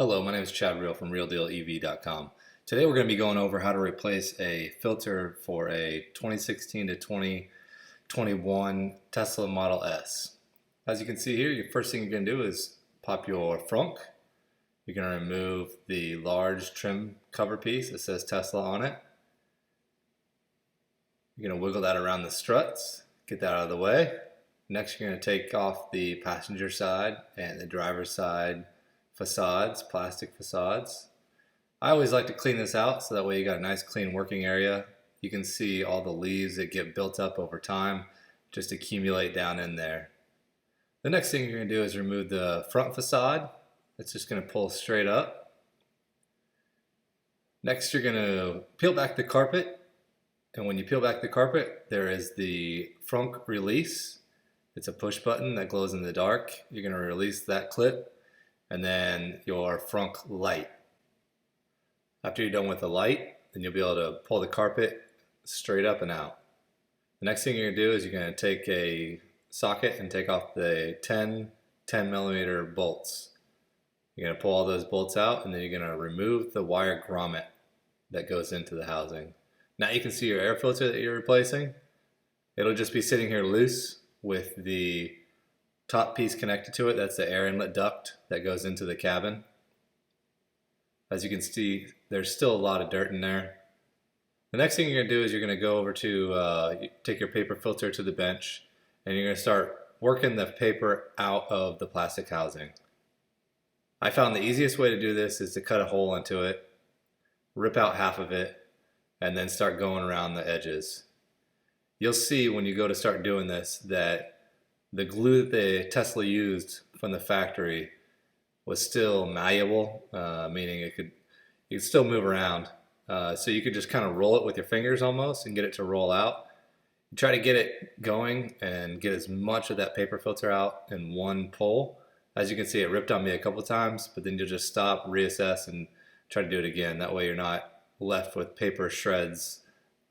Hello, my name is Chad Real from RealDealEV.com. Today we're going to be going over how to replace a filter for a 2016 to 2021 Tesla Model S. As you can see here, your first thing you're going to do is pop your frunk. You're going to remove the large trim cover piece that says Tesla on it. You're going to wiggle that around the struts, get that out of the way. Next, you're going to take off the passenger side and the driver's side facades, plastic facades. I always like to clean this out so that way you got a nice clean working area. You can see all the leaves that get built up over time just accumulate down in there. The next thing you're going to do is remove the front facade. It's just going to pull straight up. Next, you're going to peel back the carpet, and when you peel back the carpet, there is the frunk release. It's a push button that glows in the dark. You're going to release that clip, and then your frunk light. After you're done with the light, then you'll be able to pull the carpet straight up and out. The next thing you're going to do is you're going to take a socket and take off the 10 millimeter bolts. You're going to pull all those bolts out, and then you're going to remove the wire grommet that goes into the housing. Now you can see your air filter that you're replacing. It'll just be sitting here loose with the top piece connected to it. That's the air inlet duct that goes into the cabin. As you can see, there's still a lot of dirt in there. The next thing you're going to do is you're going to go over to take your paper filter to the bench, and you're going to start working the paper out of the plastic housing. I found the easiest way to do this is to cut a hole into it, rip out half of it, and then start going around the edges. You'll see when you go to start doing this that the glue that the Tesla used from the factory was still malleable, meaning you could still move around. So you could just kind of roll it with your fingers almost and get it to roll out. You try to get it going and get as much of that paper filter out in one pull. As you can see, it ripped on me a couple times, but then you'll just stop, reassess, and try to do it again. That way you're not left with paper shreds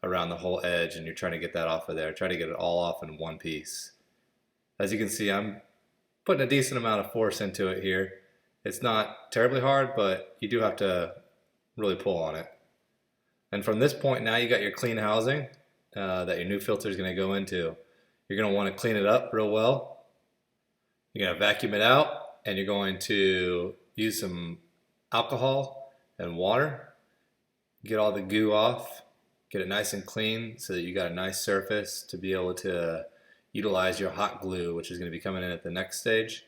around the whole edge and you're trying to get that off of there. Try to get it all off in one piece. As you can see, I'm putting a decent amount of force into it here. It's not terribly hard, but you do have to really pull on it. And from this point, now you got your clean housing that your new filter is going to go into. You're going to want to clean it up real well. You're going to vacuum it out, and you're going to use some alcohol and water. Get all the goo off. Get it nice and clean so that you got a nice surface to be able to utilize your hot glue, which is going to be coming in at the next stage.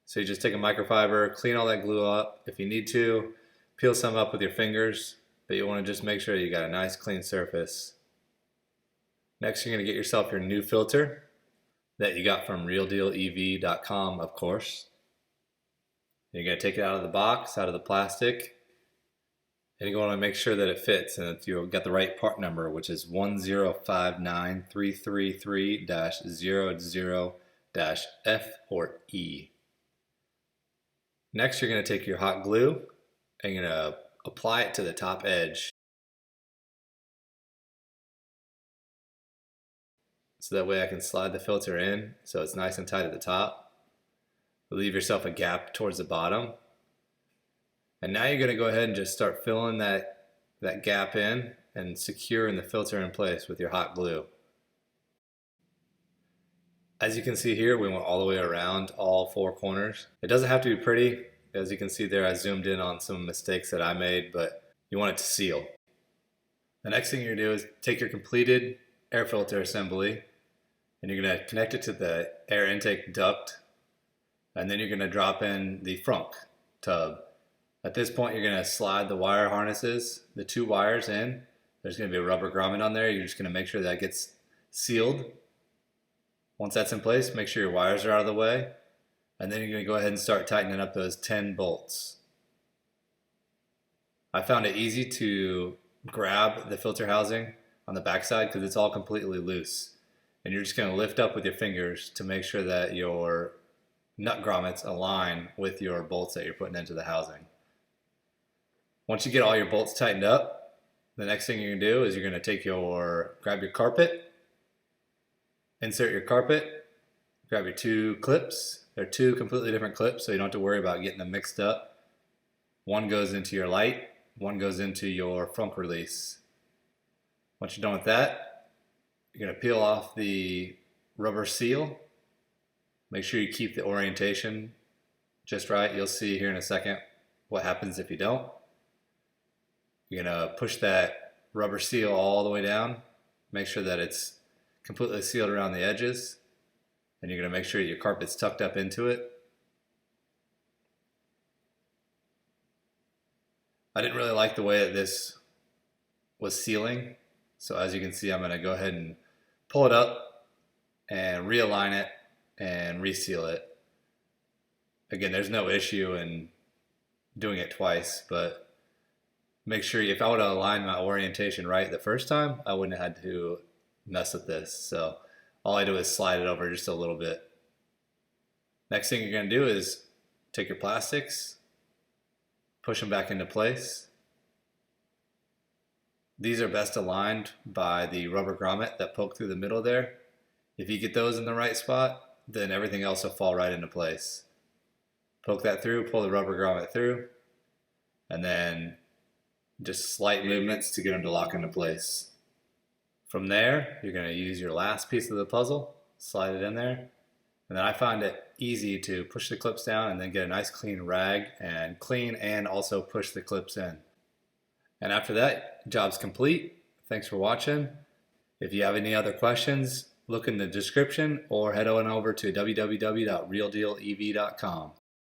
So you just take a microfiber, clean all that glue up. If you need to, peel some up with your fingers, but you want to just make sure you got a nice clean surface. Next, you're going to get yourself your new filter that you got from RealDealEV.com, of course. You're going to take it out of the box, out of the plastic, and you're going to make sure that it fits and that you've got the right part number, which is 1059333-00-F or E. Next, you're going to take your hot glue and you're going to apply it to the top edge. So that way I can slide the filter in so it's nice and tight at the top. Leave yourself a gap towards the bottom. And now you're going to go ahead and just start filling that gap in and securing the filter in place with your hot glue. As you can see here, we went all the way around all four corners. It doesn't have to be pretty. As you can see there, I zoomed in on some mistakes that I made, but you want it to seal. The next thing you're going to do is take your completed air filter assembly and you're going to connect it to the air intake duct, and then you're going to drop in the frunk tub. At this point, you're going to slide the wire harnesses, the two wires in. There's going to be a rubber grommet on there. You're just going to make sure that gets sealed. Once that's in place, make sure your wires are out of the way. And then you're going to go ahead and start tightening up those 10 bolts. I found it easy to grab the filter housing on the backside because it's all completely loose. And you're just going to lift up with your fingers to make sure that your nut grommets align with your bolts that you're putting into the housing. Once you get all your bolts tightened up, the next thing you're going to do is you're going to grab your carpet, insert your carpet, grab your two clips. They're two completely different clips, so you don't have to worry about getting them mixed up. One goes into your light, one goes into your frunk release. Once you're done with that, you're going to peel off the rubber seal. Make sure you keep the orientation just right. You'll see here in a second what happens if you don't. You're going to push that rubber seal all the way down. Make sure that it's completely sealed around the edges. And you're going to make sure your carpet's tucked up into it. I didn't really like the way that this was sealing. So as you can see, I'm going to go ahead and pull it up and realign it and reseal it. Again, there's no issue in doing it twice, but make sure if I would have aligned my orientation right the first time, I wouldn't have had to mess with this. So all I do is slide it over just a little bit. Next thing you're going to do is take your plastics, push them back into place. These are best aligned by the rubber grommet that poke through the middle there. If you get those in the right spot, then everything else will fall right into place. Poke that through, pull the rubber grommet through, and then just slight movements to get them to lock into place. From there, you're going to use your last piece of the puzzle, slide it in there, and then I find it easy to push the clips down and then get a nice clean rag and clean and also push the clips in. And after that, job's complete. Thanks for watching. If you have any other questions, look in the description or head on over to www.realdealev.com.